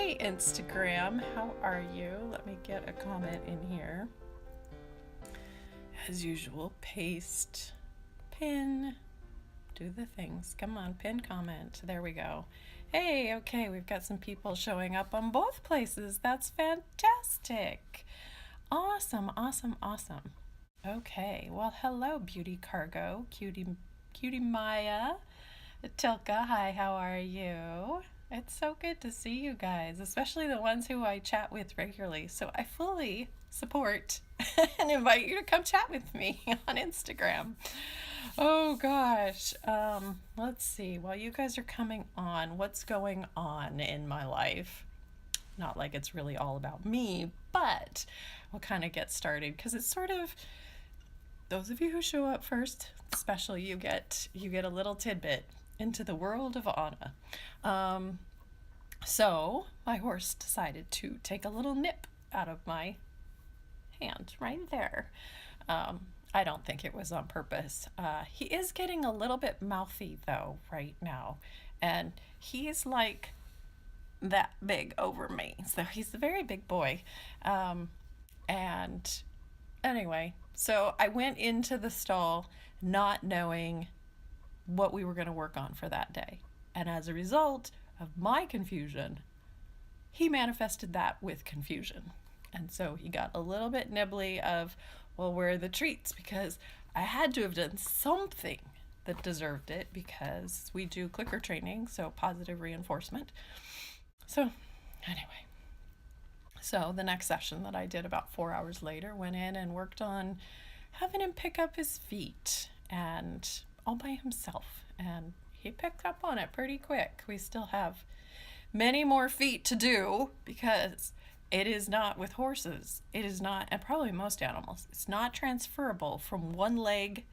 Hey Instagram, how are you? Let me get a comment in here. As usual, paste, pin, do the things. Come on, pin comment. There we go. Hey, okay, we've got some people showing up on both places. That's fantastic. Awesome, awesome, awesome. Okay, well, hello, Beauty Cargo, Cutie Maya, Tilka. Hi, how are you? It's so good to see you guys, especially the ones who I chat with regularly. So I fully support and invite you to come chat with me on Instagram. Oh gosh. Let's see. While you guys are coming on, what's going on in my life? Not like it's really all about me, but we'll kind of get started because it's sort of those of you who show up first, special, you get a little tidbit into the world of Anna. So my horse decided to take a little nip out of my hand right there. I don't think it was on purpose. He is getting a little bit mouthy though right now, and he's like that big over me. So he's a very big boy. And anyway, so I went into the stall not knowing what we were going to work on for that day. And as a result of my confusion, he manifested that with confusion. And so he got a little bit nibbly of, well, where are the treats? Because I had to have done something that deserved it because we do clicker training, so positive reinforcement. So anyway, so the next session that I did about 4 hours later, went in and worked on having him pick up his feet and all by himself, and he picked up on it pretty quick. We still have many more feet to do because it is not with horses. It is not, and probably most animals, it's not transferable from one leg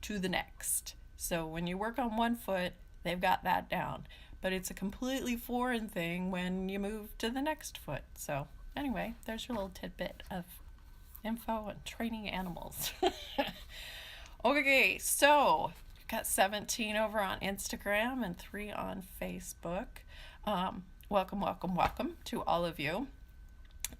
to the next. So when you work on one foot, they've got that down. But it's a completely foreign thing when you move to the next foot. So anyway, there's your little tidbit of info on training animals. Okay, so we've got 17 over on Instagram and 3 on Facebook. Welcome, welcome, welcome to all of you.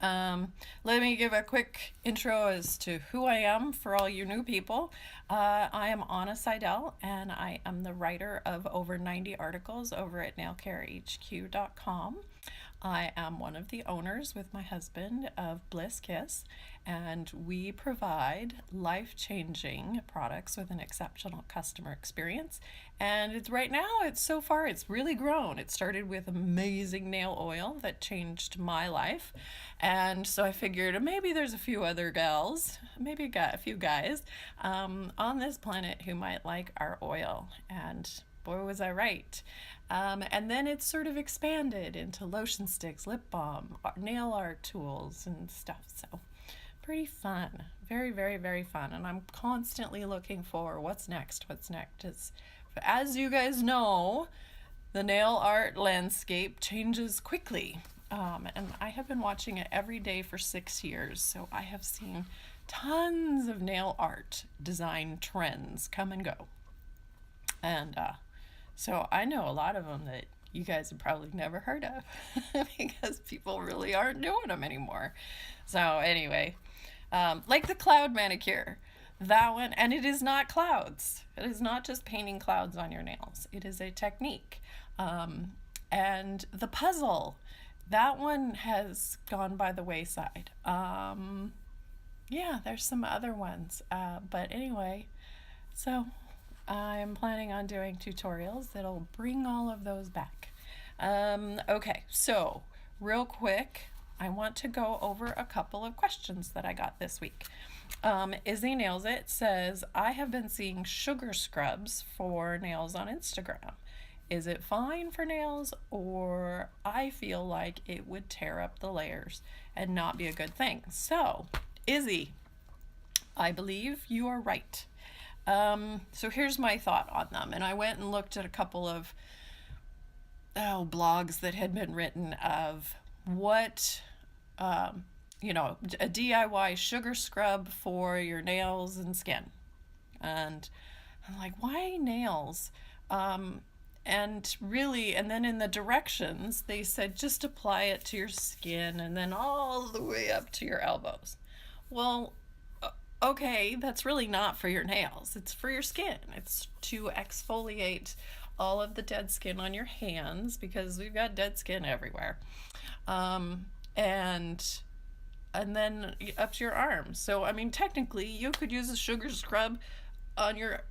Let me give a quick intro as to who I am for all you new people. I am Anna Seidel, and I am the writer of over 90 articles over at nailcarehq.com. I am one of the owners with my husband of Bliss Kiss, and we provide life-changing products with an exceptional customer experience. And it's right now, so far it's really grown. It started with amazing nail oil that changed my life, and so I figured maybe there's a few other gals, maybe got a few guys on this planet who might like our oil, and boy was I right. And then it's sort of expanded into lotion sticks, lip balm, nail art tools and stuff. So pretty fun. Very, very, very fun. And I'm constantly looking for what's next. As you guys know, the nail art landscape changes quickly. And I have been watching it every day for 6 years. So I have seen tons of nail art design trends come and go. And so I know a lot of them that you guys have probably never heard of because people really aren't doing them anymore. So anyway, like the cloud manicure, that one, and it is not clouds. It is not just painting clouds on your nails. It is a technique. And the puzzle, that one has gone by the wayside. Yeah, there's some other ones. But anyway, so I'm planning on doing tutorials that'll bring all of those back. Okay, so real quick, I want to go over a couple of questions that I got this week. Izzy Nails It says, I have been seeing sugar scrubs for nails on Instagram. Is it fine for nails, or I feel like it would tear up the layers and not be a good thing? So, Izzy, I believe you are right. So here's my thought on them. And I went and looked at a couple of blogs that had been written of what, a DIY sugar scrub for your nails and skin. And I'm like, why nails? And really, and then in the directions, they said just apply it to your skin and then all the way up to your elbows. Well, okay, that's really not for your nails. It's for your skin. It's to exfoliate all of the dead skin on your hands because we've got dead skin everywhere. And then up to your arms. So, I mean, technically, you could use a sugar scrub on your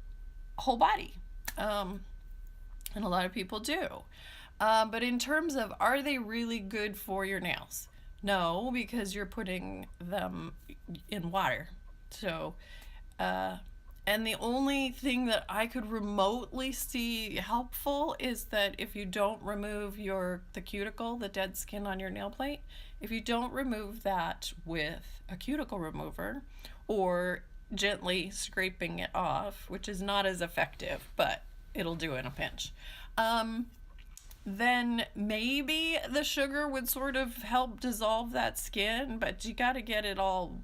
whole body. And a lot of people do. But in terms of, are they really good for your nails? No, because you're putting them in water. So, and the only thing that I could remotely see helpful is that if you don't remove the cuticle, the dead skin on your nail plate, if you don't remove that with a cuticle remover or gently scraping it off, which is not as effective, but it'll do in a pinch, then maybe the sugar would sort of help dissolve that skin, but you got to get it all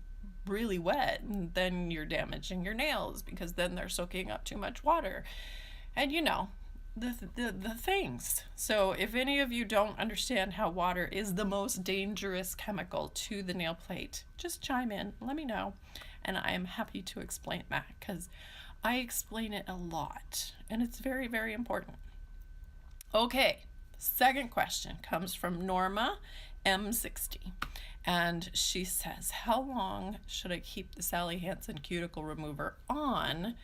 really wet, and then you're damaging your nails because then they're soaking up too much water. And you know, the things. So if any of you don't understand how water is the most dangerous chemical to the nail plate, just chime in, let me know, and I am happy to explain that because I explain it a lot and it's very, very important. Okay, second question comes from Norma M60, and she says, how long should I keep the Sally Hansen cuticle remover on?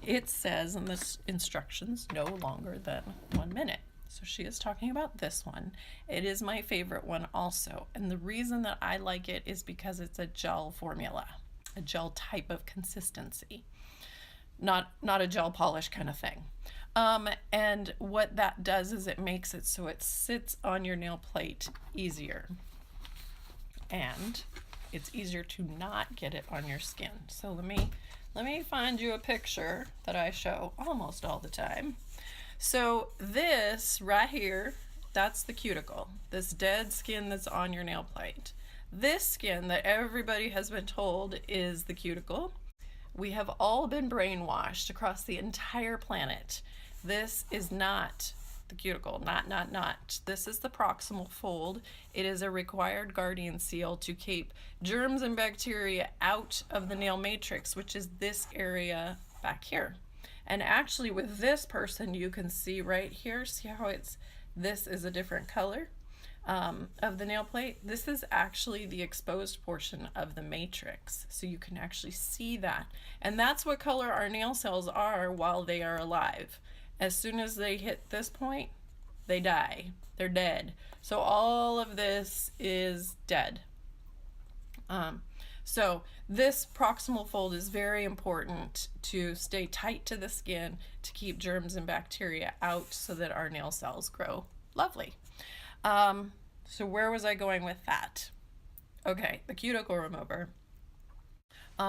It says in the instructions no longer than 1 minute. So she is talking about this one. It is my favorite one also, and the reason that I like it is because it's a gel formula, a gel type of consistency, not a gel polish kind of thing. And what that does is it makes it so it sits on your nail plate easier, and it's easier to not get it on your skin. So let me find you a picture that I show almost all the time. So this right here, that's the cuticle, this dead skin that's on your nail plate. This skin that everybody has been told is the cuticle. We have all been brainwashed across the entire planet. This is not the cuticle, not. This is the proximal fold. It is a required guardian seal to keep germs and bacteria out of the nail matrix, which is this area back here. And actually with this person, you can see right here, see how this is a different color of the nail plate. This is actually the exposed portion of the matrix. So you can actually see that. And that's what color our nail cells are while they are alive. As soon as they hit this point, they die. They're dead. So all of this is dead. So this proximal fold is very important to stay tight to the skin to keep germs and bacteria out so that our nail cells grow lovely. So where was I going with that? Okay, the cuticle remover.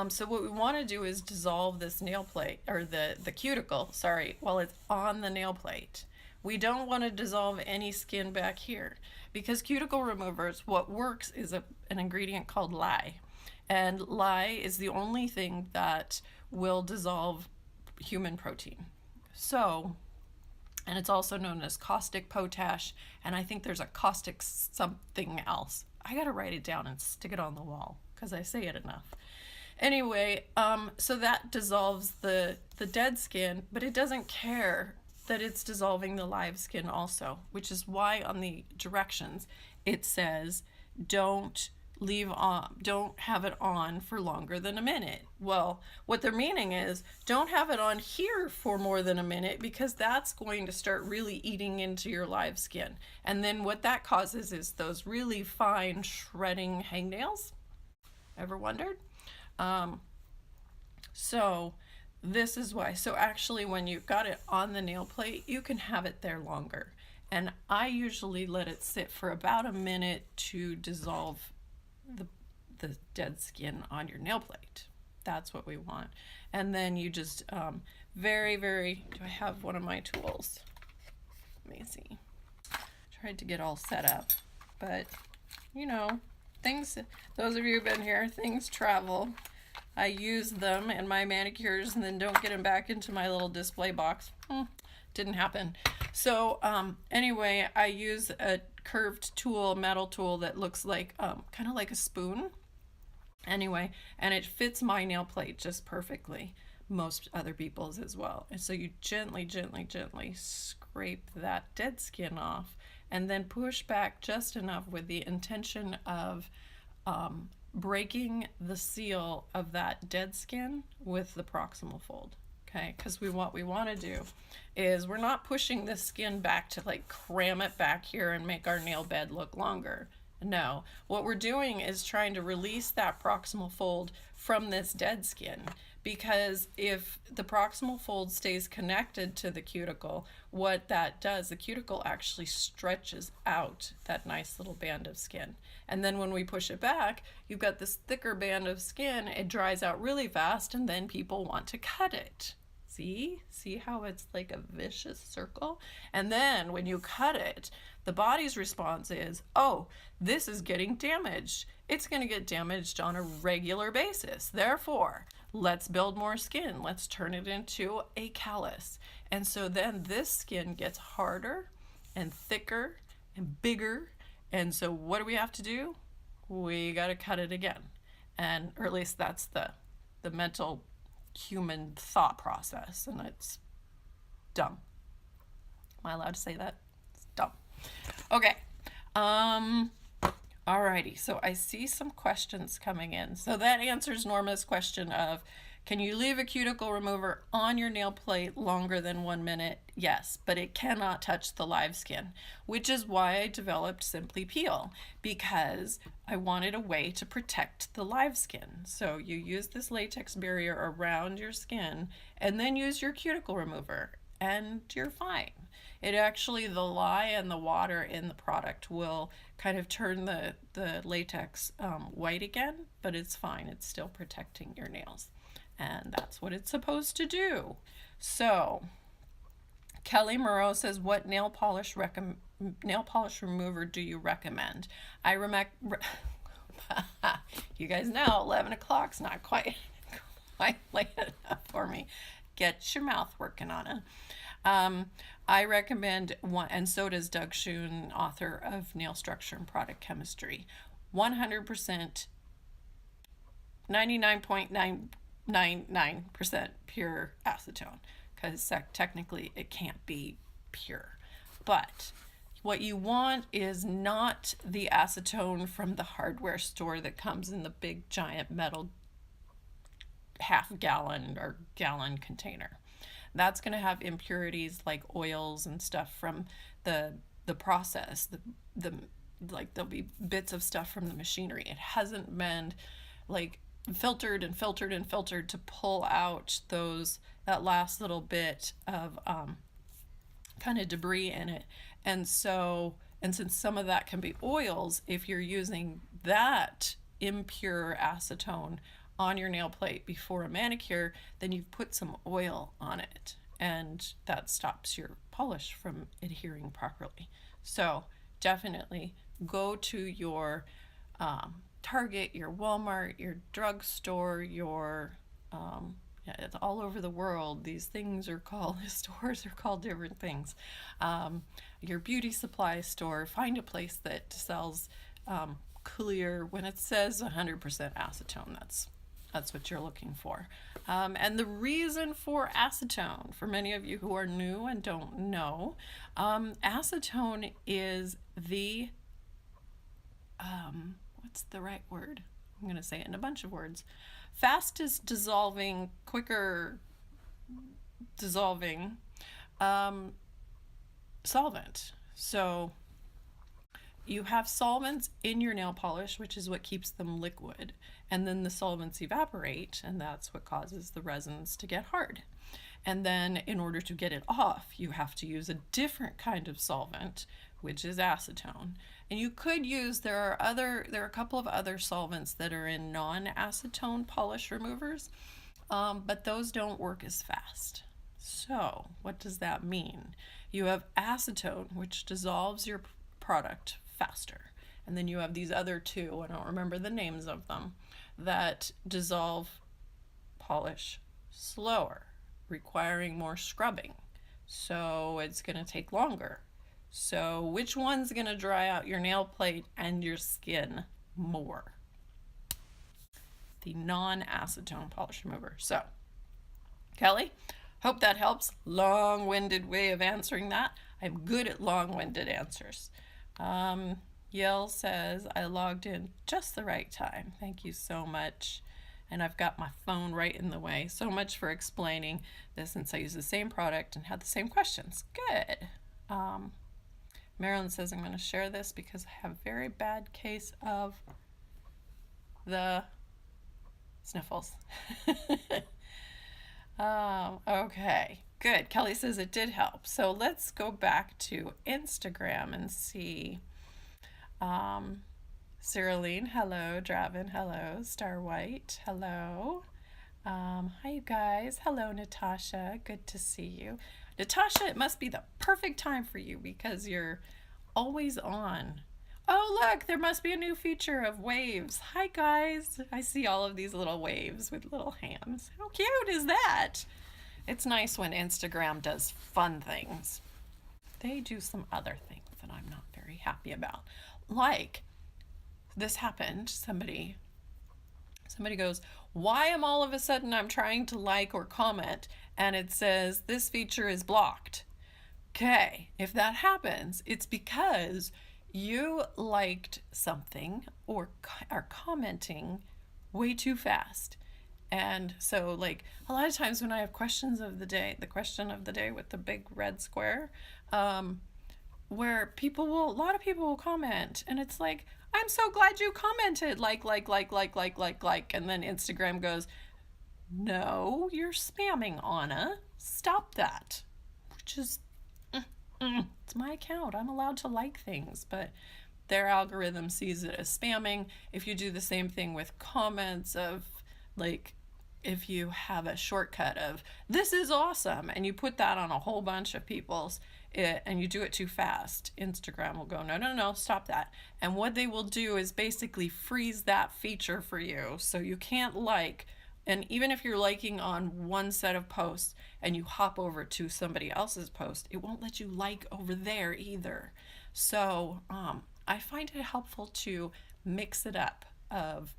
So what we want to do is dissolve this nail plate, or the cuticle, sorry, while it's on the nail plate. We don't want to dissolve any skin back here because cuticle removers, what works is an ingredient called lye. And lye is the only thing that will dissolve human protein. So, and it's also known as caustic potash, and I think there's a caustic something else. I gotta write it down and stick it on the wall because I say it enough. Anyway, so that dissolves the dead skin, but it doesn't care that it's dissolving the live skin also, which is why on the directions it says don't have it on for longer than a minute. Well, what they're meaning is don't have it on here for more than a minute because that's going to start really eating into your live skin. And then what that causes is those really fine shredding hangnails. Ever wondered? So this is why. So actually when you've got it on the nail plate, you can have it there longer. And I usually let it sit for about a minute to dissolve the dead skin on your nail plate. That's what we want. And then you just do I have one of my tools? Let me see. Tried to get all set up, but you know, things, those of you who've been here, things travel. I use them in my manicures and then don't get them back into my little display box. Didn't happen. So anyway, I use a curved tool, metal tool that looks like kind of like a spoon. Anyway, and it fits my nail plate just perfectly. Most other people's as well. And so you gently, gently, gently scrape that dead skin off and then push back just enough with the intention of breaking the seal of that dead skin with the proximal fold. Okay, because what we want to do is we're not pushing this skin back to like cram it back here and make our nail bed look longer. No, what we're doing is trying to release that proximal fold from this dead skin, because if the proximal fold stays connected to the cuticle, what that does, the cuticle actually stretches out that nice little band of skin. And then when we push it back, you've got this thicker band of skin, it dries out really fast, and then people want to cut it. See how it's like a vicious circle? And then when you cut it, the body's response is, oh, this is getting damaged. It's going to get damaged on a regular basis. Therefore, let's build more skin. Let's turn it into a callus. And so then this skin gets harder and thicker and bigger. And so what do we have to do? We got to cut it again. And, or at least that's the mental human thought process, and it's dumb. Am I allowed to say that? It's dumb. Okay. Alrighty, so I see some questions coming in. So that answers Norma's question of, can you leave a cuticle remover on your nail plate longer than 1 minute? Yes, but it cannot touch the live skin, which is why I developed Simply Peel, because I wanted a way to protect the live skin. So you use this latex barrier around your skin and then use your cuticle remover and you're fine. It actually, the lye and the water in the product will kind of turn the latex white again, but it's fine. It's still protecting your nails. And that's what it's supposed to do. So, Kelly Moreau says, what nail polish remover do you recommend? You guys know 11 o'clock's not quite late enough for me. Get your mouth working on it. I recommend one, and so does Doug Schoon, author of Nail Structure and Product Chemistry. 100%, 99.999% pure acetone, because technically it can't be pure. But what you want is not the acetone from the hardware store that comes in the big giant metal half-gallon or gallon container. That's going to have impurities like oils and stuff from the process. Like there'll be bits of stuff from the machinery. It hasn't been like filtered and filtered and filtered to pull out that last little bit of kind of debris in it. And since some of that can be oils, if you're using that impure acetone on your nail plate before a manicure, then you've put some oil on it, and that stops your polish from adhering properly. So definitely go to your Target, your Walmart, your drugstore, it's all over the world. These things are called, stores are called different things. Your beauty supply store, find a place that sells clear, when it says 100% acetone, that's what you're looking for. And the reason for acetone, for many of you who are new and don't know, acetone is the, what's the right word? I'm going to say it in a bunch of words. Fastest dissolving, quicker dissolving solvent. So you have solvents in your nail polish, which is what keeps them liquid, and then the solvents evaporate, and that's what causes the resins to get hard. And then in order to get it off, you have to use a different kind of solvent, which is acetone. And you could use, there are a couple of other solvents that are in non-acetone polish removers, but those don't work as fast. So what does that mean? You have acetone, which dissolves your product faster. And then you have these other two, I don't remember the names of them, that dissolve polish slower, requiring more scrubbing. So it's going to take longer. So which one's going to dry out your nail plate and your skin more? The non-acetone polish remover. So, Kelly, hope that helps. Long-winded way of answering that. I'm good at long-winded answers. Yell says, I logged in just the right time. Thank you so much. And I've got my phone right in the way. So much for explaining this, since I use the same product and had the same questions. Good. Marilyn says, I'm going to share this because I have a very bad case of the sniffles. Okay, good. Kelly says it did help. So let's go back to Instagram and see. Cyriline, hello. Dravin, hello. Star White, hello. Hi, you guys. Hello, Natasha. Good to see you. Natasha, it must be the perfect time for you because you're always on. Oh, look, there must be a new feature of waves. Hi, guys. I see all of these little waves with little hands. How cute is that? It's nice when Instagram does fun things. They do some other things that I'm not very happy about. Like, this happened. Somebody goes, why am all of a sudden I'm trying to like or comment and it says this feature is blocked? Okay, if that happens, it's because you liked something or are commenting way too fast. And so, like, a lot of times when I have questions of the day, the question of the day with the big red square, where a lot of people will comment, and it's like, I'm so glad you commented, like, and then Instagram goes, no, you're spamming, Anna. Stop that. Which is, it's my account. I'm allowed to like things, but their algorithm sees it as spamming. If you do the same thing with comments of, like, if you have a shortcut of, this is awesome, and you put that on a whole bunch of people's, and you do it too fast, Instagram will go, no, stop that. And what they will do is basically freeze that feature for you, so you can't like, and even if you're liking on one set of posts and you hop over to somebody else's post, it won't let you like over there either. So I find it helpful to mix it up, of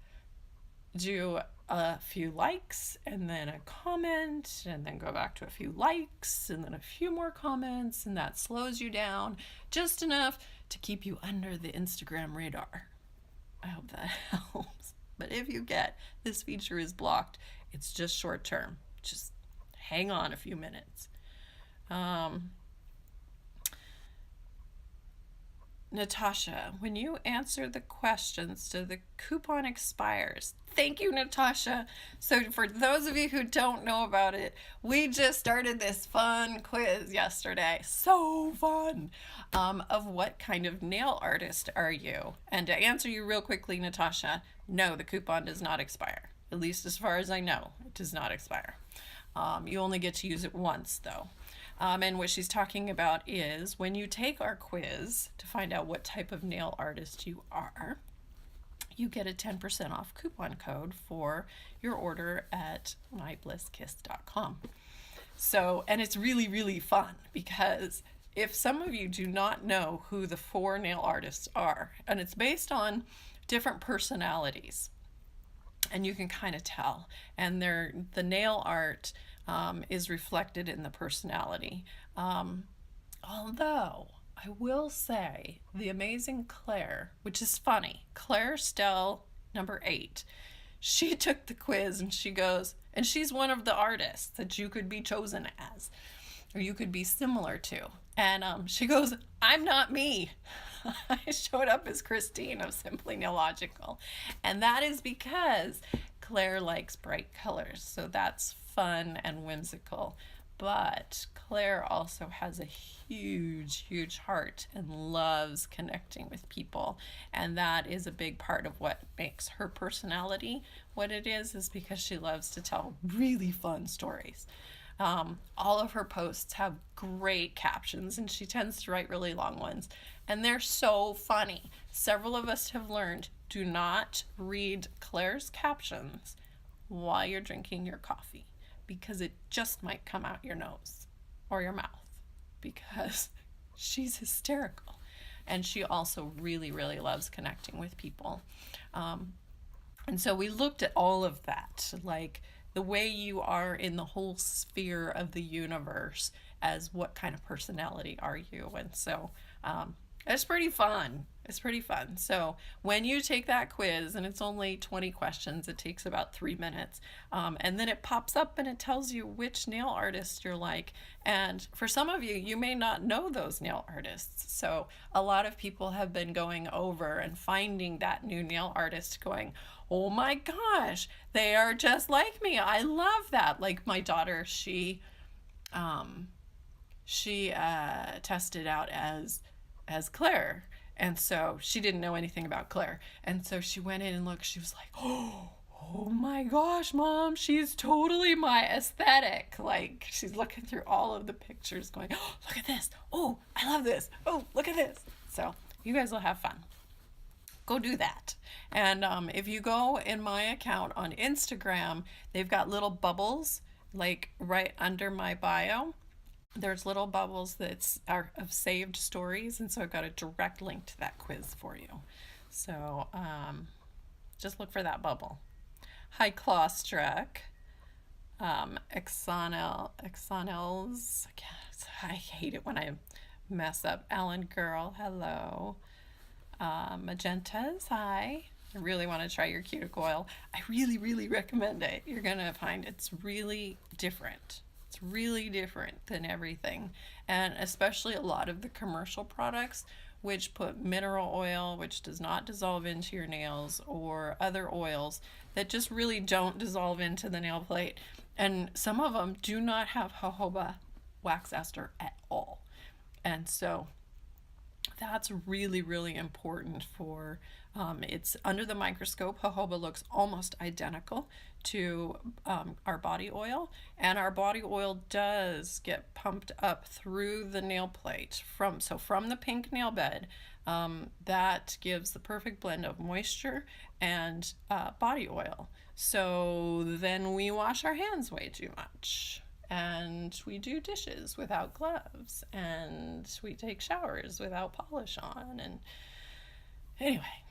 do a few likes and then a comment and then go back to a few likes and then a few more comments, and that slows you down just enough to keep you under the Instagram radar. I hope that helps. But if you get this feature is blocked, it's just short term. Just hang on a few minutes. Natasha, when you answer the questions, do the coupon expires? Thank you, Natasha. So for those of you who don't know about it, we just started this fun quiz yesterday. So fun. Of what kind of nail artist are you? And to answer you real quickly, Natasha, no, the coupon does not expire. At least as far as I know, it does not expire. You only get to use it once, though. And what she's talking about is when you take our quiz to find out what type of nail artist you are, you get a 10% off coupon code for your order at myblisskiss.com. So, and it's really, really fun because if some of you do not know who the 4 nail artists are, and it's based on different personalities, and you can kind of tell, and the nail art is reflected in the personality. Although I will say the amazing Claire, which is funny, Claire Stell, number 8, she took the quiz and she goes, and she's one of the artists that you could be chosen as, or you could be similar to. And she goes, I'm not me. I showed up as Christine of Simply Nailogical. And that is because Claire likes bright colors. So that's fun and whimsical. But Claire also has a huge, huge heart and loves connecting with people. And that is a big part of what makes her personality what it is because she loves to tell really fun stories. All of her posts have great captions, and she tends to write really long ones. And they're so funny. Several of us have learned, do not read Claire's captions while you're drinking your coffee, because it just might come out your nose or your mouth, because she's hysterical. And she also really, really loves connecting with people. And so we looked at all of that, like the way you are in the whole sphere of the universe, as what kind of personality are you. And so it's pretty fun. It's pretty fun. So when you take that quiz, and it's only 20 questions, it takes about 3 minutes, and then it pops up and it tells you which nail artist you're like. And for some of you, you may not know those nail artists. So a lot of people have been going over and finding that new nail artist, going, oh my gosh, they are just like me. I love that. Like my daughter, she tested out as Claire, and so she didn't know anything about Claire, and so she went in and looked. She was like, oh my gosh, Mom, she's totally my aesthetic. Like, she's looking through all of the pictures going, oh, look at this, oh, I love this, oh, look at this. So you guys will have fun. Go do that. And if you go in my account on Instagram, they've got little bubbles like right under my bio. There's little bubbles that are of saved stories, and so I've got a direct link to that quiz for you. So just look for that bubble. Hi, Clawstruck. Exonels. I hate it when I mess up. Alan Girl, hello. Magentas, hi. I really want to try your cuticle oil. I really, really recommend it. You're going to find it's really different. It's really different than everything. And especially a lot of the commercial products, which put mineral oil, which does not dissolve into your nails, or other oils that just really don't dissolve into the nail plate. And some of them do not have jojoba wax ester at all. And so that's really, really important for, it's under the microscope. Jojoba looks almost identical to our body oil, and our body oil does get pumped up through the nail plate from the pink nail bed. That gives the perfect blend of moisture and body oil. So then we wash our hands way too much, and we do dishes without gloves, and we take showers without polish on. And anyway,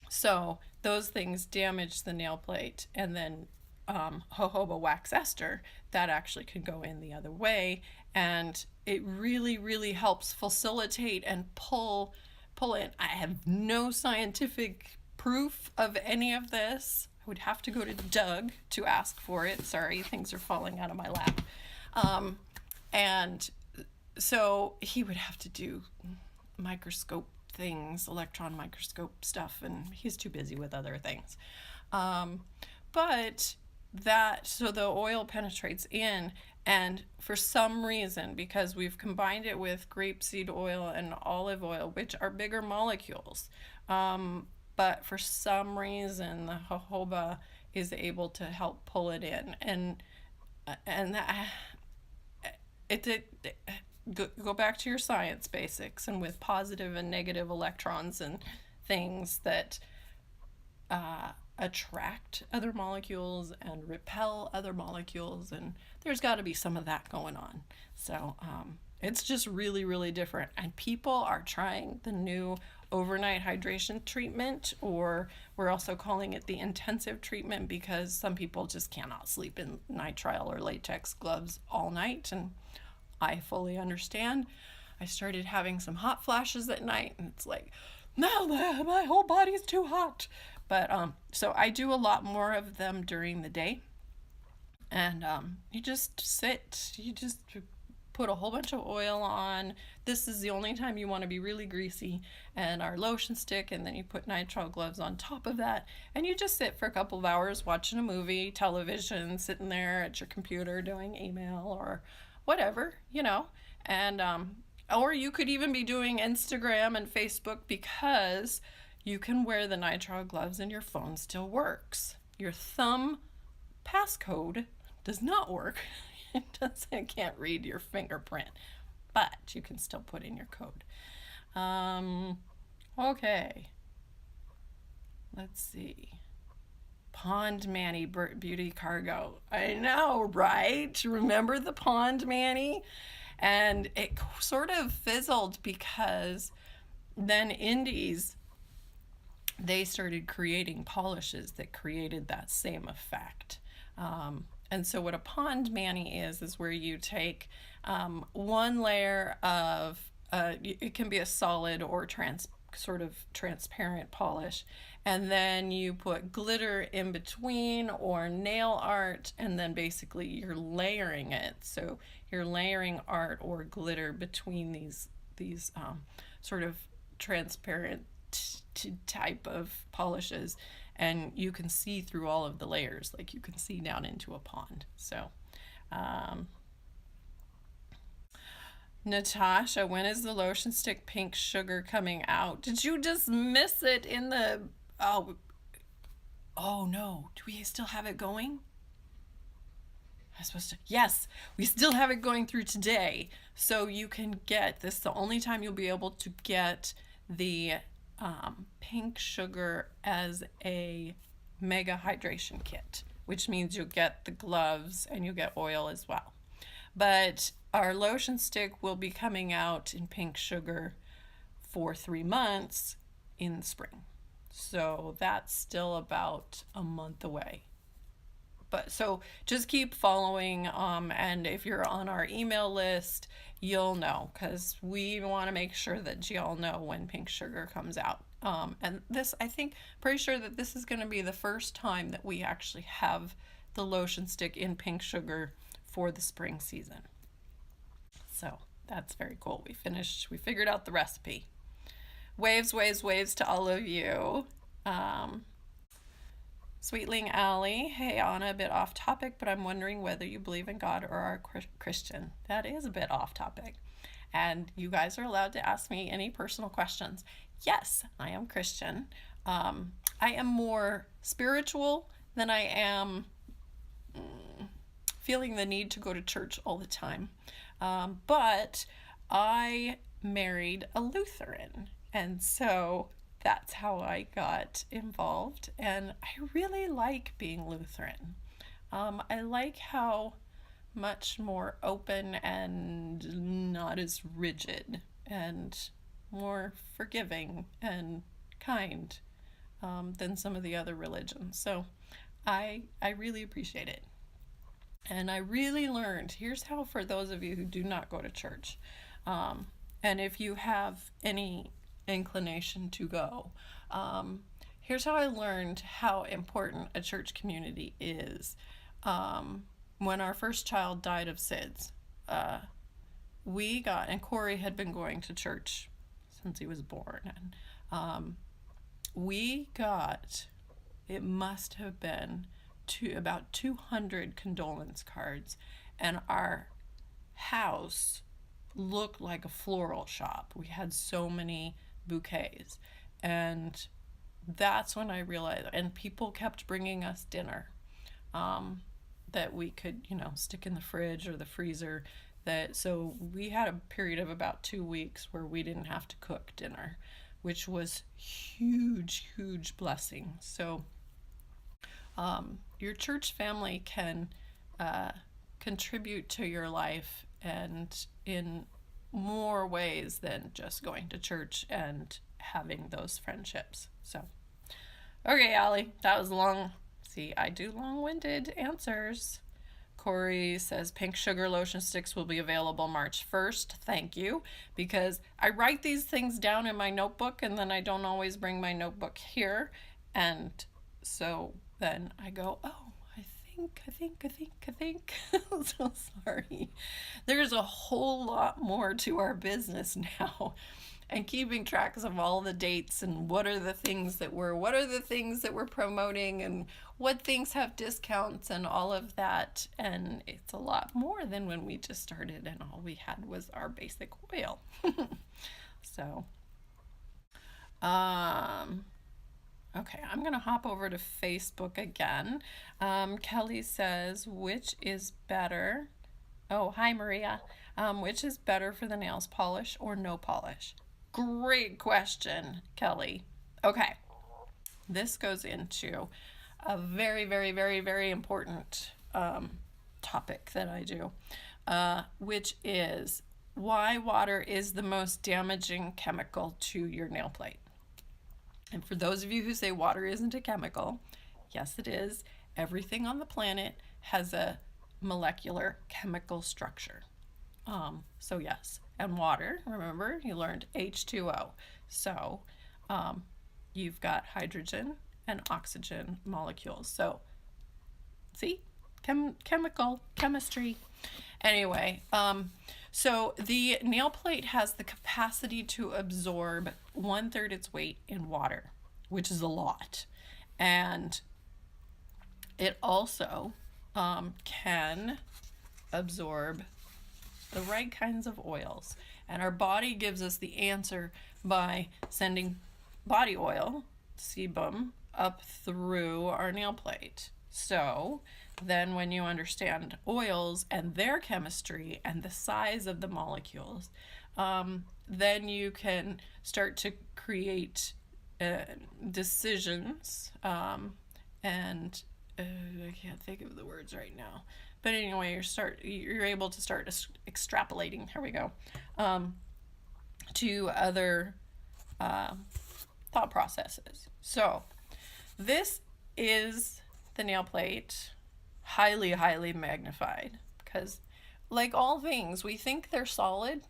so those things damage the nail plate. And then jojoba wax ester, that actually can go in the other way, and it really, really helps facilitate and pull in. I have no scientific proof of any of this. I would have to go to Doug to ask for it. Sorry, things are falling out of my lap. And so he would have to do microscope things, electron microscope stuff, and he's too busy with other things. But so the oil penetrates in, and for some reason, because we've combined it with grapeseed oil and olive oil, which are bigger molecules, but for some reason the jojoba is able to help pull it in, and go back to your science basics, and with positive and negative electrons and things that attract other molecules and repel other molecules, and there's got to be some of that going on. So it's just really, really different, and people are trying the new overnight hydration treatment, or we're also calling it the intensive treatment, because some people just cannot sleep in nitrile or latex gloves all night, and I fully understand. I started having some hot flashes at night, and it's like, no, my whole body's too hot. But so I do a lot more of them during the day, and you just put a whole bunch of oil on. This is the only time you want to be really greasy, and our lotion stick, and then you put nitrile gloves on top of that, and you just sit for a couple of hours watching a movie, television, sitting there at your computer doing email or whatever, and or you could even be doing Instagram and Facebook, because you can wear the nitrile gloves and your phone still works. Your thumb passcode does not work. It can't read your fingerprint, but you can still put in your code. Okay. Let's see. Pond Manny Beauty Cargo. I know, right? Remember the Pond Manny? And it sort of fizzled because then Indies, they started creating polishes that created that same effect. And so what a Pond Manny is where you take one layer of, it can be a solid or sort of transparent polish, and then you put glitter in between or nail art, and then basically you're layering it. So you're layering art or glitter between these sort of transparent type of polishes, and you can see through all of the layers, like you can see down into a pond. So Natasha, when is the lotion stick pink sugar coming out? Did you just miss it in the oh no, do we still have it going? I'm supposed to, yes, we still have it going through today. So you can get this, the only time you'll be able to get the pink sugar as a mega hydration kit, which means you'll get the gloves and you'll get oil as well. But our lotion stick will be coming out in pink sugar for 3 months in the spring. So that's still about a month away. But so just keep following, and if you're on our email list, you'll know, because we want to make sure that y'all know when pink sugar comes out. And this, I think, pretty sure that this is going to be the first time that we actually have the lotion stick in pink sugar for the spring season. So that's very cool. We figured out the recipe. Waves, waves, waves to all of you. Sweetling Alley, hey Anna, a bit off topic, but I'm wondering whether you believe in God or are Christian. That is a bit off topic. And you guys are allowed to ask me any personal questions. Yes, I am Christian. I am more spiritual than I am feeling the need to go to church all the time. But I married a Lutheran, and so that's how I got involved, and I really like being Lutheran. I like how much more open and not as rigid and more forgiving and kind than some of the other religions. So I really appreciate it. And I really learned, here's how, for those of you who do not go to church, and if you have any inclination to go, here's how I learned how important a church community is. When our first child died of SIDS, and Corey had been going to church since he was born, and it must have been about 200 condolence cards, and our house looked like a floral shop. We had so many bouquets, and that's when I realized, and people kept bringing us dinner that we could, stick in the fridge or the freezer, so we had a period of about 2 weeks where we didn't have to cook dinner, which was huge blessing. So your church family can contribute to your life, and in more ways than just going to church and having those friendships. So, okay, Allie, that was long. See, I do long-winded answers. Corey says pink sugar lotion sticks will be available March 1st. Thank you, because I write these things down in my notebook and then I don't always bring my notebook here, and so then I go, oh, I think. So sorry. There's a whole lot more to our business now, and keeping track of all the dates and what are the things that we're promoting and what things have discounts and all of that. And it's a lot more than when we just started and all we had was our basic oil. So, okay, I'm going to hop over to Facebook again. Kelly says, which is better? Oh, hi, Maria. Which is better for the nails, polish or no polish? Great question, Kelly. Okay, this goes into a very, very, very, very important topic that I do, which is why water is the most damaging chemical to your nail plate. And for those of you who say water isn't a chemical, yes, it is. Everything on the planet has a molecular chemical structure. So yes, and water, remember, you learned H2O. So you've got hydrogen and oxygen molecules. So see, chemistry. Anyway, so the nail plate has the capacity to absorb 1/3 its weight in water, which is a lot. And it also can absorb the right kinds of oils. And our body gives us the answer by sending body oil, sebum, up through our nail plate. So then when you understand oils and their chemistry and the size of the molecules, then you can start to create decisions, and I can't think of the words right now. But anyway, you're able to start extrapolating. Here we go. To other thought processes. So this is the nail plate, highly, highly magnified, because like all things, we think they're solid.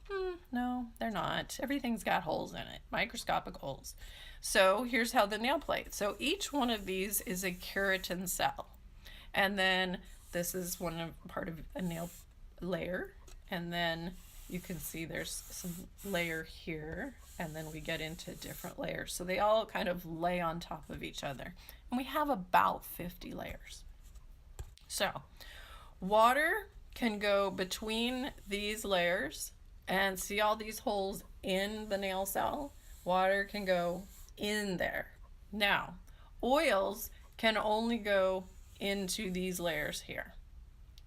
No, they're not. Everything's got holes in it, microscopic holes. So here's how the nail plate. So each one of these is a keratin cell. And then this is part of a nail layer. And then you can see there's some layer here. And then we get into different layers. So they all kind of lay on top of each other. And we have about 50 layers. So water can go between these layers, and see all these holes in the nail cell? Water can go in there. Now, oils can only go into these layers here,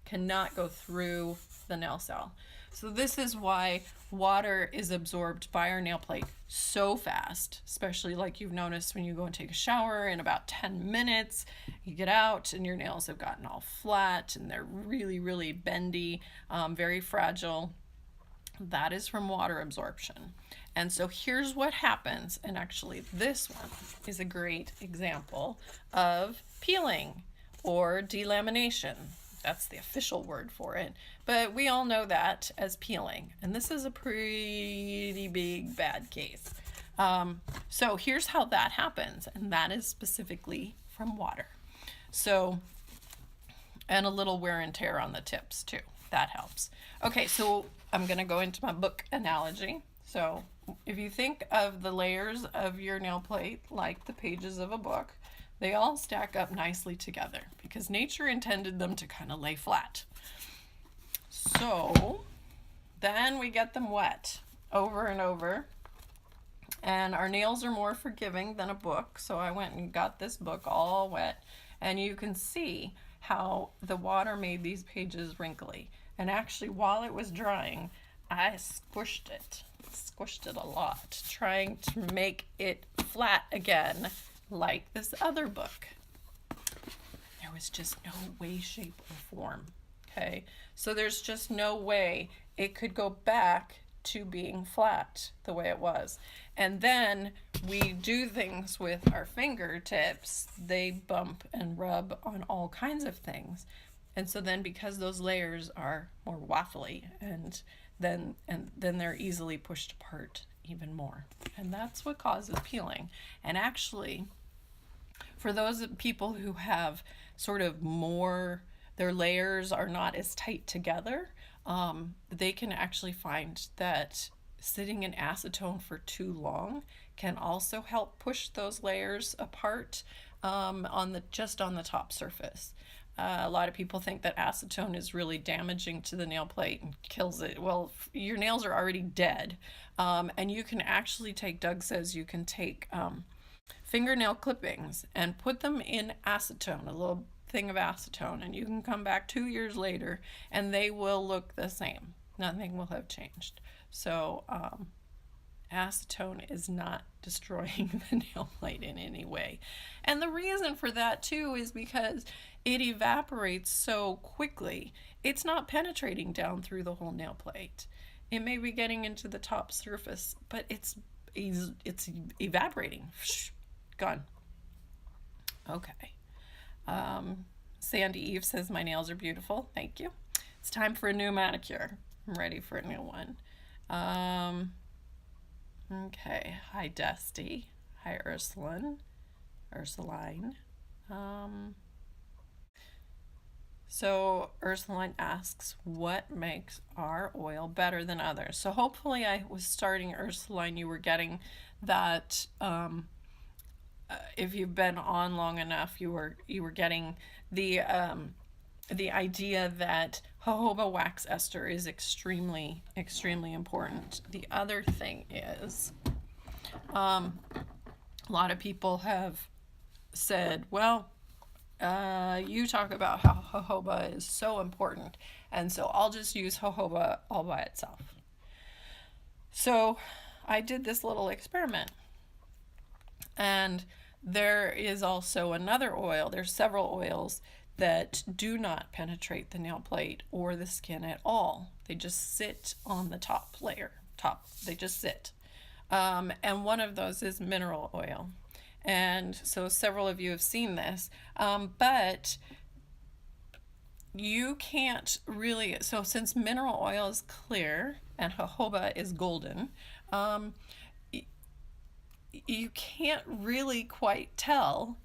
cannot go through the nail cell. So this is why water is absorbed by our nail plate so fast, especially like you've noticed when you go and take a shower. In about 10 minutes, you get out and your nails have gotten all flat and they're really, really bendy, very fragile. That is from water absorption. And so here's what happens, and actually this one is a great example of peeling or delamination. That's the official word for it, but we all know that as peeling, and this is a pretty big bad case. So here's how that happens, and that is specifically from water. So, and a little wear and tear on the tips too, that helps. Okay, so I'm gonna go into my book analogy. So if you think of the layers of your nail plate like the pages of a book, they all stack up nicely together because nature intended them to kind of lay flat. So then we get them wet over and over, and our nails are more forgiving than a book. So I went and got this book all wet, and you can see how the water made these pages wrinkly. And actually, while it was drying, I squished it a lot, trying to make it flat again, like this other book. There was just no way, shape, or form. Okay, so there's just no way it could go back to being flat the way it was. And then we do things with our fingertips. They bump and rub on all kinds of things. And so then because those layers are more waffly, and then they're easily pushed apart even more. And that's what causes peeling. And actually, for those people who have sort of more, their layers are not as tight together, they can actually find that sitting in acetone for too long can also help push those layers apart just on the top surface. A lot of people think that acetone is really damaging to the nail plate and kills it. Well, your nails are already dead. And you can actually take, Doug says you can take fingernail clippings and put them in acetone, a little thing of acetone, and you can come back 2 years later and they will look the same. Nothing will have changed. So, acetone is not destroying the nail plate in any way. And the reason for that too is because it evaporates so quickly. It's not penetrating down through the whole nail plate. It may be getting into the top surface, but it's evaporating. Gone. Okay. Sandy Eve says my nails are beautiful. Thank you. It's time for a new manicure. I'm ready for a new one. Okay. Hi, Dusty. Hi, Ursuline. So Ursuline asks, what makes our oil better than others? So hopefully I was starting, Ursuline, you were getting that, if you've been on long enough, you were getting the idea that jojoba wax ester is extremely important. The other thing is, a lot of people have said, well, you talk about how jojoba is so important, and so I'll just use jojoba all by itself. So I did this little experiment, and there is also another oil. There's several oils that do not penetrate the nail plate or the skin at all. They just sit on the top layer. They just sit. And one of those is mineral oil. And so several of you have seen this, but you can't really, so since mineral oil is clear and jojoba is golden, you can't really quite tell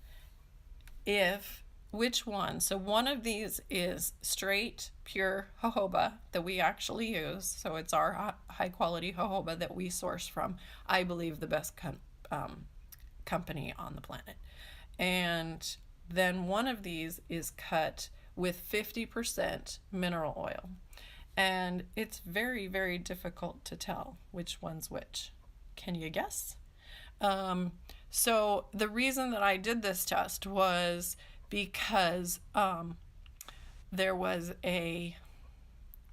which one. So one of these is straight, pure jojoba that we actually use. So it's our high quality jojoba that we source from, I believe, the best company on the planet. And then one of these is cut with 50% mineral oil. And it's very, very difficult to tell which one's which. Can you guess? So the reason that I did this test was because there was a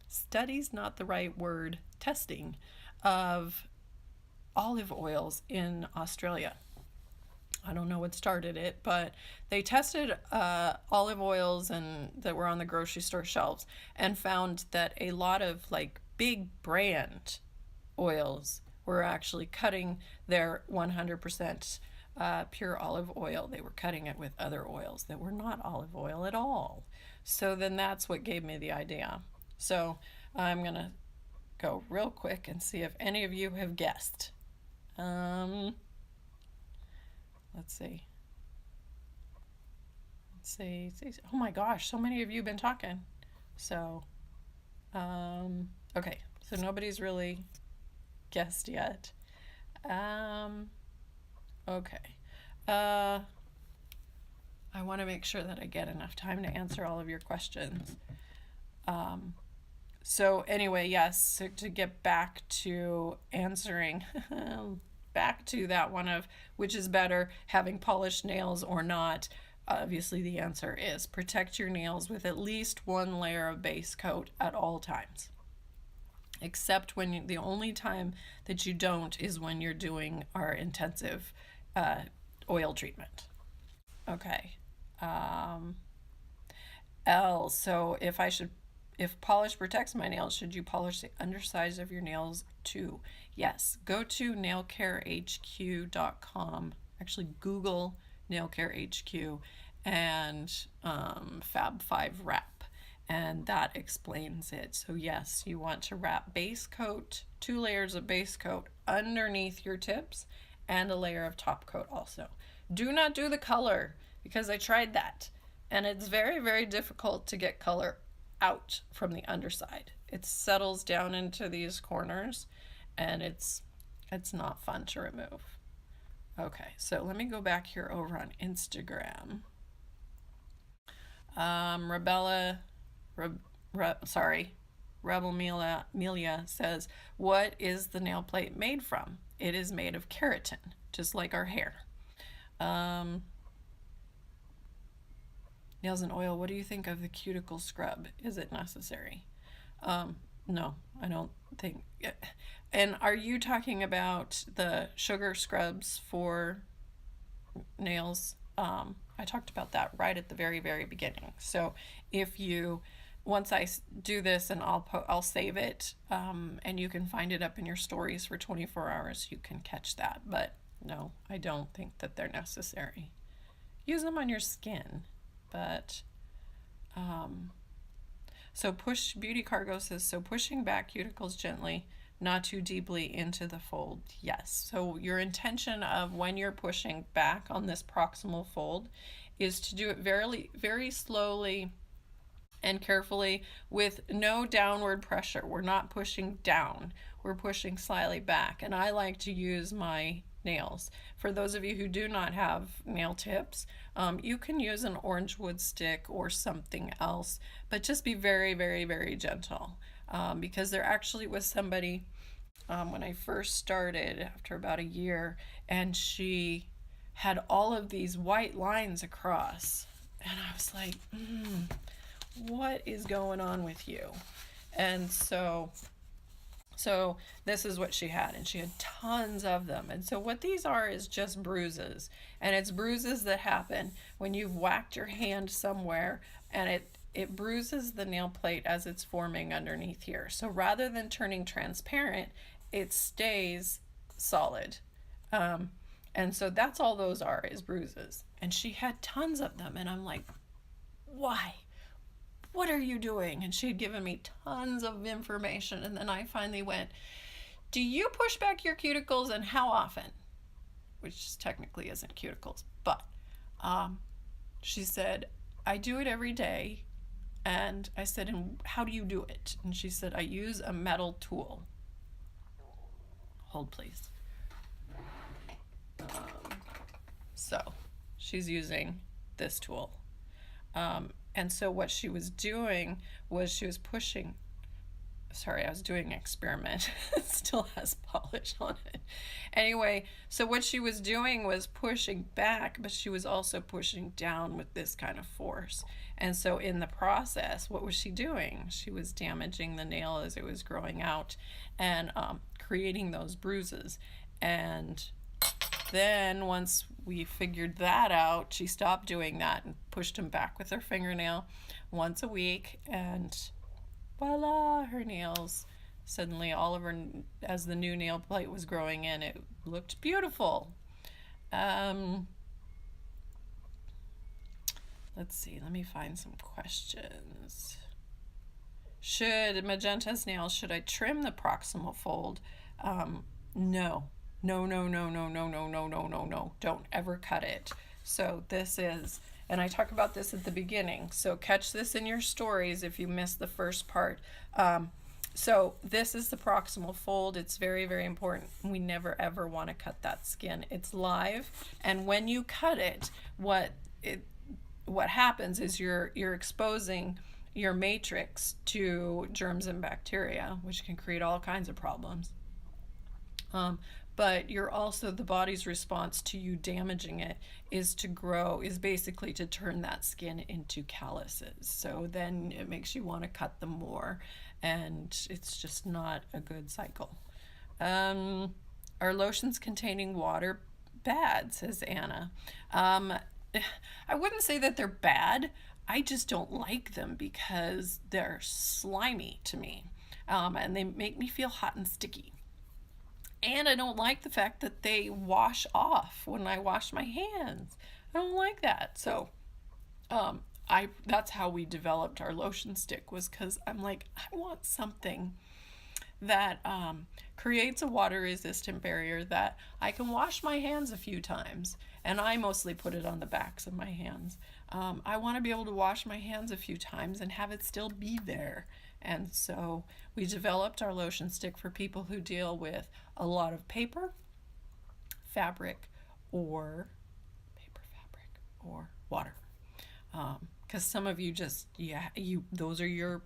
study's not the right word, testing of olive oils in Australia. I don't know what started it, but they tested olive oils and that were on the grocery store shelves and found that a lot of like big brand oils were actually cutting their 100% pure olive oil. They were cutting it with other oils that were not olive oil at all. So then that's what gave me the idea. So I'm going to go real quick and see if any of you have guessed. Let's see. Oh my gosh, so many of you have been talking. So, okay, so nobody's really guessed yet. Okay. I want to make sure that I get enough time to answer all of your questions. So anyway, yes, so to get back to answering, back to that one of which is better, having polished nails or not, obviously the answer is protect your nails with at least one layer of base coat at all times. Except when the only time that you don't is when you're doing our intensive oil treatment. Okay. L, so if polish protects my nails, should you polish the undersides of your nails too? Yes. Go to nailcarehq.com. Actually, Google nailcarehq and Fab 5 wrap, and that explains it. So yes, you want to wrap base coat, 2 layers of base coat underneath your tips and a layer of top coat also. Do not do the color, because I tried that and it's very, very difficult to get color out from the underside. It settles down into these corners and it's not fun to remove. Okay, so let me go back here over on Instagram. Rebel Melia says, what is the nail plate made from? It is made of keratin, just like our hair. Nails and oil, what do you think of the cuticle scrub? Is it necessary? No, I don't think. And are you talking about the sugar scrubs for nails? I talked about that right at the very, very beginning. So if you, once I do this, and I'll save it, and you can find it up in your stories for 24 hours, you can catch that. But no, I don't think that they're necessary. Use them on your skin, but so push, Beauty Cargo says, so pushing back cuticles gently, not too deeply into the fold. Yes. So your intention of when you're pushing back on this proximal fold is to do it very, very slowly and carefully with no downward pressure. We're not pushing down, we're pushing slightly back. And I like to use my nails. For those of you who do not have nail tips, you can use an orange wood stick or something else, but just be very, very, very gentle. Because there actually was somebody when I first started after about a year, and she had all of these white lines across. And I was like, what is going on with you? And so this is what she had, and she had tons of them. And so what these are is just bruises, and it's bruises that happen when you've whacked your hand somewhere, and it bruises the nail plate as it's forming underneath here. So rather than turning transparent, it stays solid. And so that's all those are, is bruises. And she had tons of them, and I'm like, why? What are you doing? And she had given me tons of information. And then I finally went, do you push back your cuticles, and how often? Which technically isn't cuticles, but she said, I do it every day. And I said, and how do you do it? And she said, I use a metal tool. Hold, please. So she's using this tool. And so what she was doing was she was pushing. Sorry, I was doing an experiment. It still has polish on it. Anyway, so what she was doing was pushing back, but she was also pushing down with this kind of force. And so in the process, what was she doing? She was damaging the nail as it was growing out, and creating those bruises. And then once we figured that out, she stopped doing that and pushed them back with her fingernail once a week, and voila, her nails suddenly, all of her, as the new nail plate was growing in, it looked beautiful. Let's see, let me find some questions. Should Magenta's nails, should I trim the proximal fold? No. No, no, no, no, no, no, no, no, no, no. Don't ever cut it. So this is, and I talk about this at the beginning, so catch this in your stories if you missed the first part. So this is the proximal fold. It's very, very important. We never ever want to cut that skin. It's live, and when you cut it, what happens is you're exposing your matrix to germs and bacteria, which can create all kinds of problems. But you're also, the body's response to you damaging it is to grow, is basically to turn that skin into calluses. So then it makes you want to cut them more, and it's just not a good cycle. Are lotions containing water bad, says Anna. I wouldn't say that they're bad. I just don't like them because they're slimy to me, and they make me feel hot and sticky. And I don't like the fact that they wash off when I wash my hands. I don't like that. So that's how we developed our lotion stick, was because I'm like, I want something that creates a water resistant barrier that I can wash my hands a few times. And I mostly put it on the backs of my hands. I want to be able to wash my hands a few times and have it still be there. And so we developed our lotion stick for people who deal with a lot of paper, fabric, or water. Because some of you just, those are your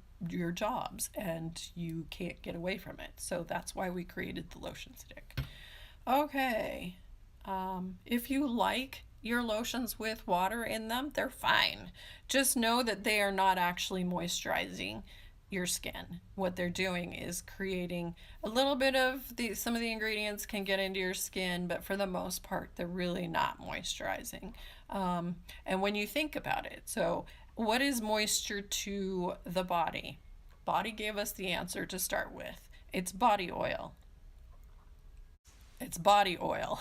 jobs, and you can't get away from it. So that's why we created the lotion stick. Okay. If you like your lotions with water in them, they're fine. Just know that they are not actually moisturizing your skin. What they're doing is creating a little bit of some of the ingredients can get into your skin, but for the most part, they're really not moisturizing. And when you think about it, so what is moisture to the body? Body gave us the answer to start with. It's body oil. It's body oil.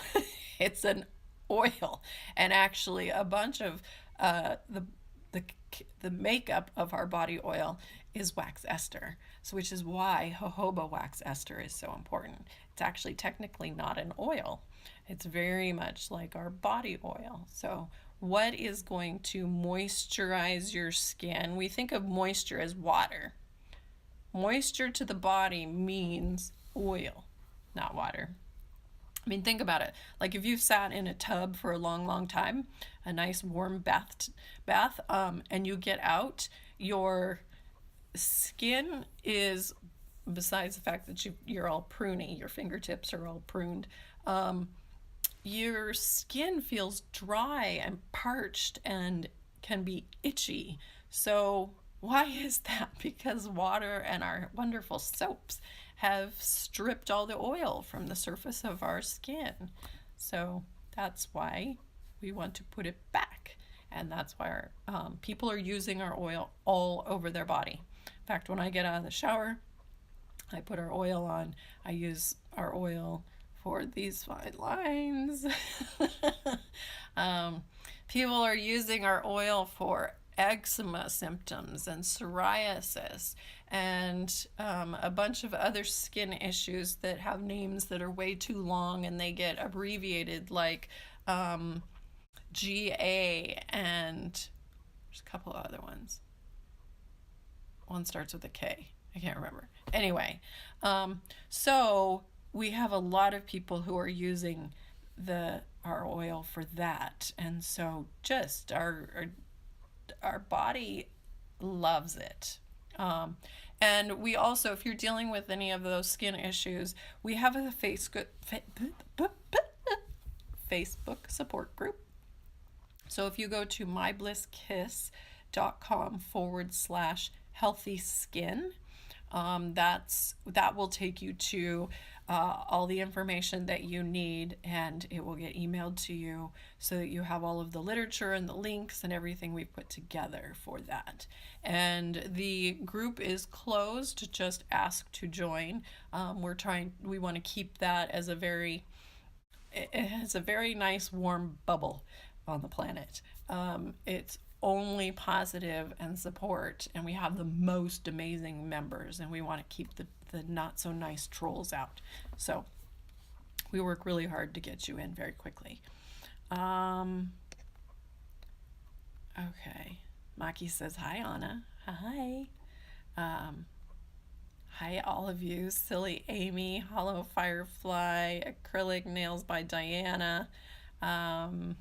It's an oil, and actually a bunch of the the makeup of our body oil is wax ester. So which is why jojoba wax ester is so important. It's actually technically not an oil. It's very much like our body oil. So what is going to moisturize your skin? We think of moisture as water. Moisture to the body means oil, not water. I mean, think about it. Like if you've sat in a tub for a long, long time, a nice warm bath, and you get out, your skin is, besides the fact that you're all pruny, your fingertips are all pruned, your skin feels dry and parched and can be itchy. So why is that? Because water and our wonderful soaps have stripped all the oil from the surface of our skin. So that's why we want to put it back. And that's why people are using our oil all over their body. In fact, when I get out of the shower, I put our oil on. I use our oil for these fine lines. People are using our oil for eczema symptoms and psoriasis and a bunch of other skin issues that have names that are way too long and they get abbreviated, like GA, and there's a couple of other ones. One starts with a K. I can't remember. Anyway, so we have a lot of people who are using our oil for that, and so just our body loves it. And we also, if you're dealing with any of those skin issues, we have a Facebook support group. So if you go to myblisskiss.com/healthy skin, that will take you to all the information that you need, and it will get emailed to you so that you have all of the literature and the links and everything we've put together for that. And the group is closed, just ask to join. We want to keep that as a very nice warm bubble on the planet. It's only positive and support, and we have the most amazing members, and we want to keep the not so nice trolls out. So we work really hard to get you in very quickly. Okay. Maki says, hi, Anna. Hi. Hi, all of you. Silly Amy, Hollow Firefly, Acrylic Nails by Diana. Magentas,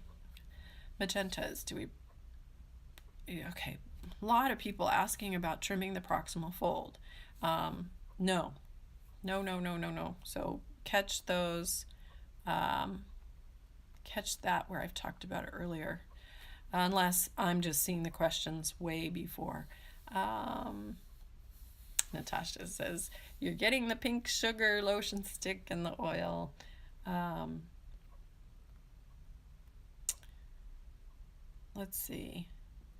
okay. A lot of people asking about trimming the proximal fold. No. So catch those. Catch that where I've talked about it earlier. Unless I'm just seeing the questions way before. Natasha says, you're getting the pink sugar lotion stick and the oil. Let's see.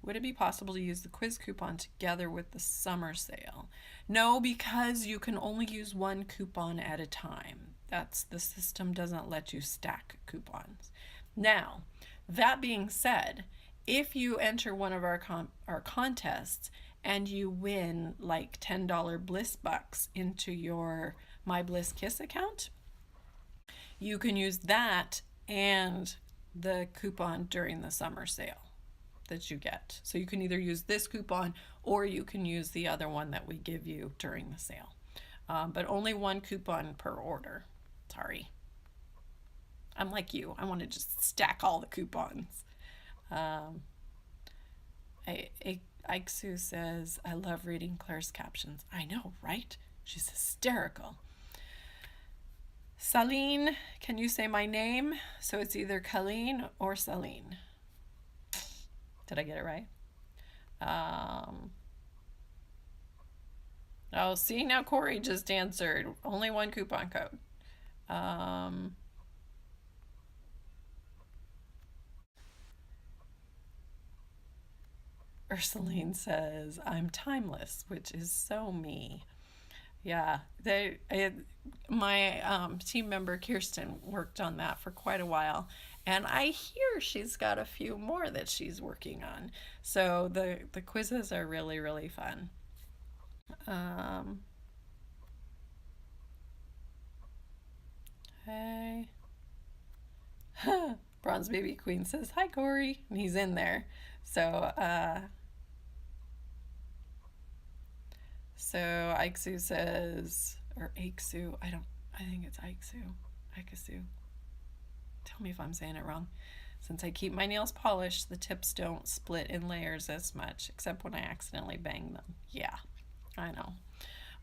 Would it be possible to use the quiz coupon together with the summer sale? No, because you can only use one coupon at a time. The system doesn't let you stack coupons. Now, that being said, if you enter one of our contests and you win like $10 Bliss bucks into your My Bliss Kiss account, you can use that and the coupon during the summer sale that you get. So you can either use this coupon or you can use the other one that we give you during the sale. But only one coupon per order. Sorry. I'm like you. I want to just stack all the coupons. Aiksu says, I love reading Claire's captions. I know, right? She's hysterical. Saline, can you say my name? So it's either Colleen or Saline. Did I get it right? Oh, see, now Corey just answered. Only one coupon code. Ursuline says, I'm timeless, which is so me. Yeah, my team member Kirsten worked on that for quite a while, and I hear she's got a few more that she's working on. So the quizzes are really, really fun. Um, hey, Bronze Baby Queen says hi, Corey, and he's in there. So so Aiksu says, or Aiksu, I think it's Aiksu, Ikasu. Tell me if I'm saying it wrong. Since I keep my nails polished, the tips don't split in layers as much, except when I accidentally bang them. Yeah, I know.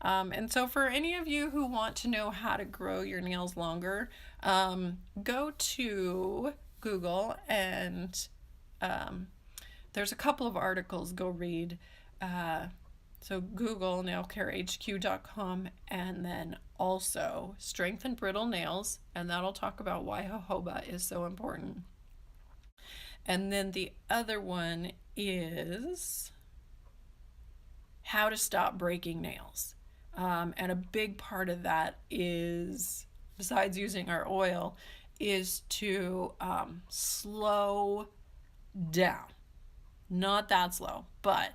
And so for any of you who want to know how to grow your nails longer, go to Google and there's a couple of articles. Go read. So Google nailcarehq.com and then also Strength and Brittle Nails, and that'll talk about why jojoba is so important. And then the other one is how to stop breaking nails. And a big part of that is, besides using our oil, is to slow down. Not that slow, but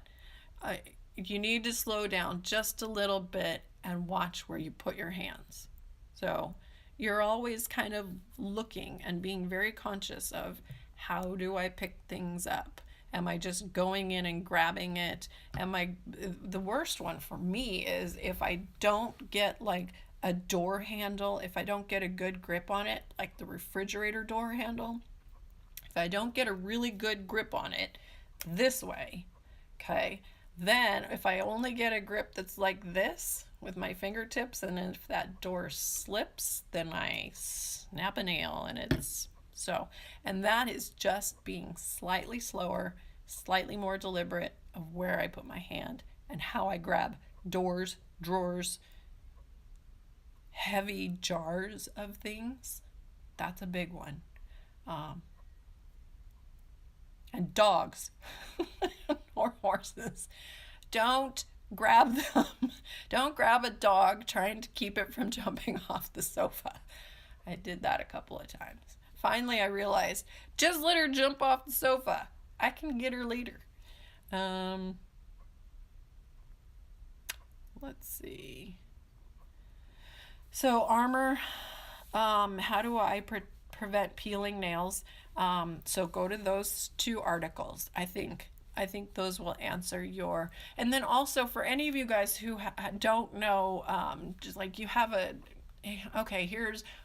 you need to slow down just a little bit and watch where you put your hands. So you're always kind of looking and being very conscious of, how do I pick things up? Am I just going in and grabbing it? The worst one for me is if I don't get like a door handle, if I don't get a good grip on it, like the refrigerator door handle, if I don't get a really good grip on it this way, okay, then if I only get a grip that's like this with my fingertips, and if that door slips, then I snap a nail, and it's so, and that is just being slightly slower, slightly more deliberate of where I put my hand and how I grab doors, drawers, heavy jars of things. That's a big one. And dogs or horses. Don't grab them. Don't grab a dog trying to keep it from jumping off the sofa. I did that a couple of times. Finally, I realized, just let her jump off the sofa. I can get her later. Let's see. So armor, how do I prevent peeling nails? So go to those two articles. I think those will answer your, and then also for any of you guys who don't know, just like you have a, okay,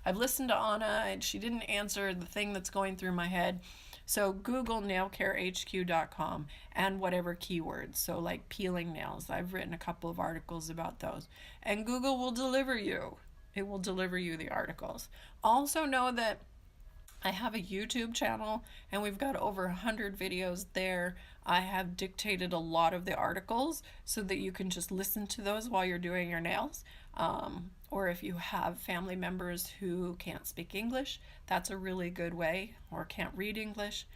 I've listened to Anna and she didn't answer the thing that's going through my head. So Google nailcarehq.com and whatever keywords. So like peeling nails. I've written a couple of articles about those. And Google will deliver you. It will deliver you the articles. Also know that I have a YouTube channel and we've got over 100 videos there. I have dictated a lot of the articles so that you can just listen to those while you're doing your nails. Or if you have family members who can't speak English, that's a really good way, or can't read English.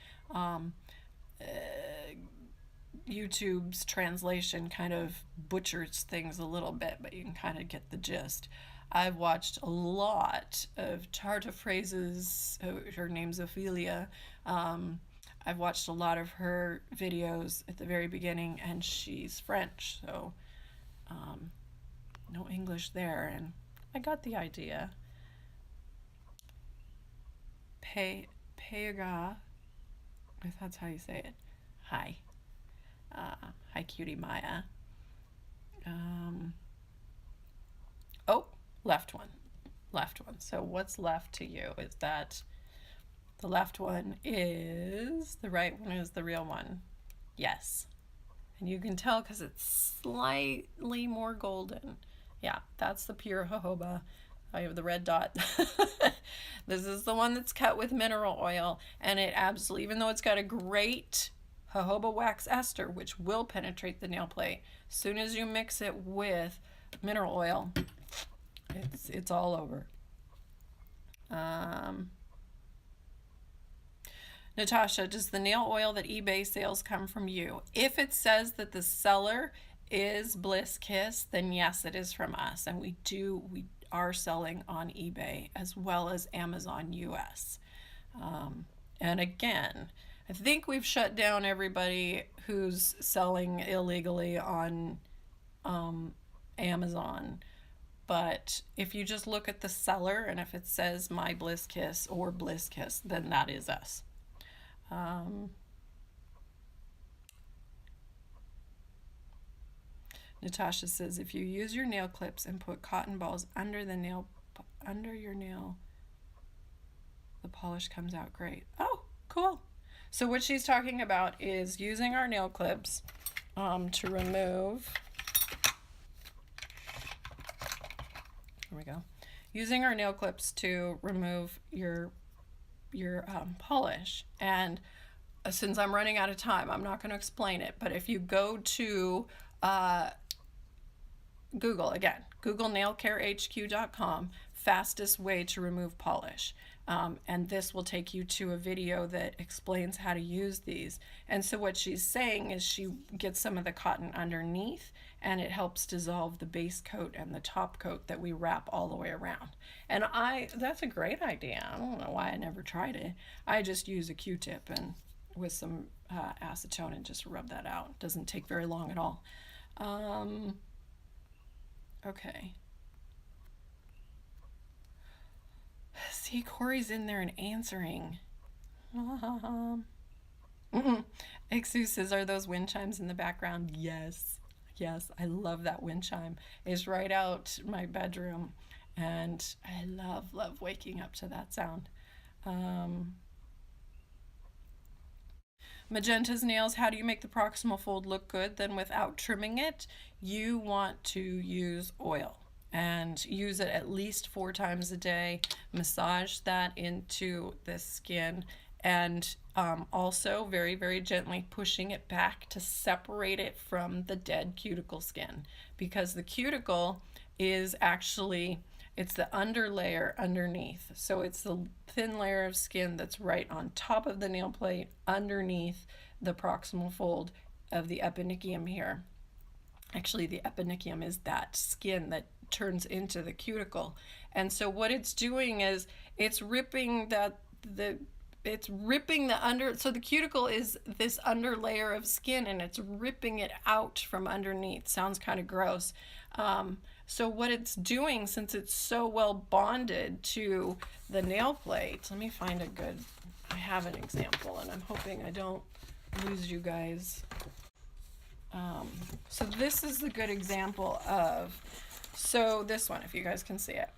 YouTube's translation kind of butchers things a little bit, but you can kind of get the gist. I've watched a lot of Chart of Phrases. Her name's Ophelia. I've watched a lot of her videos at the very beginning, and she's French, so no English there, and I got the idea. Pega, if that's how you say it. Hi. Hi, cutie Maya. Oh, left one. So what's left to you is that the left one is, the right one is the real one. Yes. And you can tell because it's slightly more golden. Yeah, that's the pure jojoba. I have the red dot. This is the one that's cut with mineral oil, and it absolutely, even though it's got a great jojoba wax ester, which will penetrate the nail plate, as soon as you mix it with mineral oil. It's all over. Natasha, does the nail oil that eBay sales come from you? If it says that the seller is Bliss Kiss, then yes, it is from us. And we are selling on eBay as well as Amazon US. And again, I think we've shut down everybody who's selling illegally on Amazon. But if you just look at the seller and if it says My Bliss Kiss or Bliss Kiss, then that is us. Natasha says, if you use your nail clips and put cotton balls under your nail, the polish comes out great. Oh, cool. So what she's talking about is using our nail clips to remove, here we go, using our nail clips to remove your polish. And since I'm running out of time, I'm not going to explain it, but if you go to Google nailcarehq.com, fastest way to remove polish. And this will take you to a video that explains how to use these. And so what she's saying is she gets some of the cotton underneath and it helps dissolve the base coat and the top coat that we wrap all the way around. And that's a great idea. I don't know why I never tried it. I just use a Q-tip and with some acetone and just rub that out. It doesn't take very long at all. Okay. See, Corey's in there and answering. Exu says, are those wind chimes in the background? Yes. Yes, I love that wind chime. It's right out my bedroom, and I love waking up to that sound. Magenta's nails, how do you make the proximal fold look good? Then without trimming it, you want to use oil and use it at least 4 times a day. Massage that into the skin, and also very, very gently pushing it back to separate it from the dead cuticle skin, because the cuticle is actually, it's the underlayer underneath. So it's the thin layer of skin that's right on top of the nail plate underneath the proximal fold of the eponychium here. Actually, the eponychium is that skin that turns into the cuticle. And so what it's doing is it's ripping the under, so the cuticle is this under layer of skin and it's ripping it out from underneath. Sounds kind of gross. So what it's doing, since it's so well bonded to the nail plate, let me find I have an example and I'm hoping I don't lose you guys. So this is the good example of, so this one, if you guys can see it,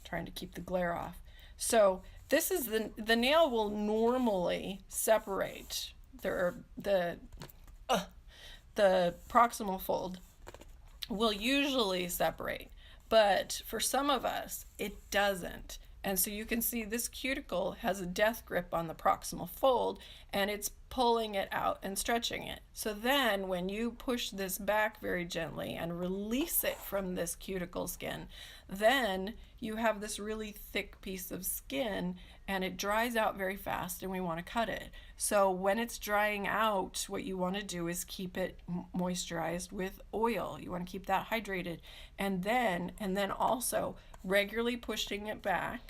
trying to keep the glare off. So this is the nail will normally separate the proximal fold will usually separate, but for some of us it doesn't. And so you can see this cuticle has a death grip on the proximal fold and it's pulling it out and stretching it. So then when you push this back very gently and release it from this cuticle skin, then you have this really thick piece of skin and it dries out very fast and we want to cut it. So when it's drying out, what you want to do is keep it moisturized with oil. You want to keep that hydrated, and then also regularly pushing back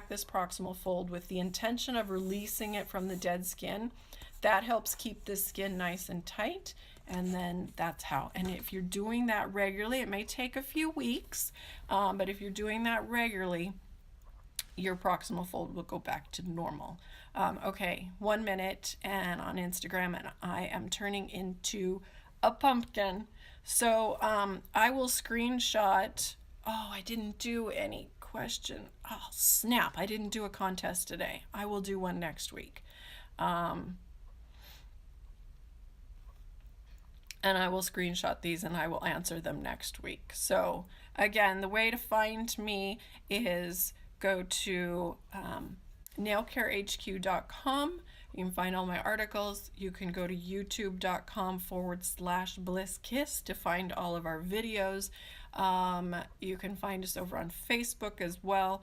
this proximal fold with the intention of releasing it from the dead skin. That helps keep the skin nice and tight. And then that's how, and if you're doing that regularly, it may take a few weeks, but if you're doing that regularly, your proximal fold will go back to normal. Okay, 1 minute and on Instagram, and I am turning into a pumpkin. So I will screenshot. Oh, I didn't do any question. Oh, snap. I didn't do a contest today. I will do one next week. And I will screenshot these and I will answer them next week. So again, the way to find me is go to nailcarehq.com, You can find all my articles. You can go to youtube.com/BlissKiss to find all of our videos. You can find us over on Facebook as well.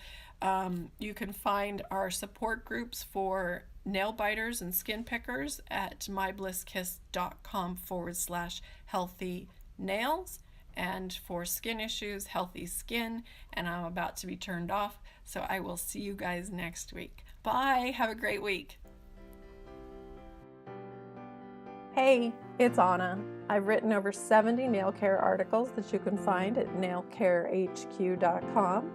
You can find our support groups for nail biters and skin pickers at myblisskiss.com/healthy nails, and for skin issues, healthy skin. And I'm about to be turned off, so I will see you guys next week. Bye. Have a great week. Hey, it's Anna. I've written over 70 nail care articles that you can find at nailcarehq.com.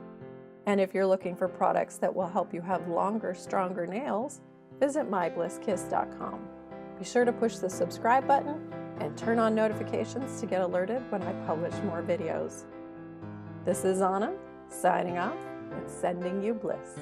And if you're looking for products that will help you have longer, stronger nails, visit myblisskiss.com. Be sure to push the subscribe button and turn on notifications to get alerted when I publish more videos. This is Anna, signing off and sending you bliss.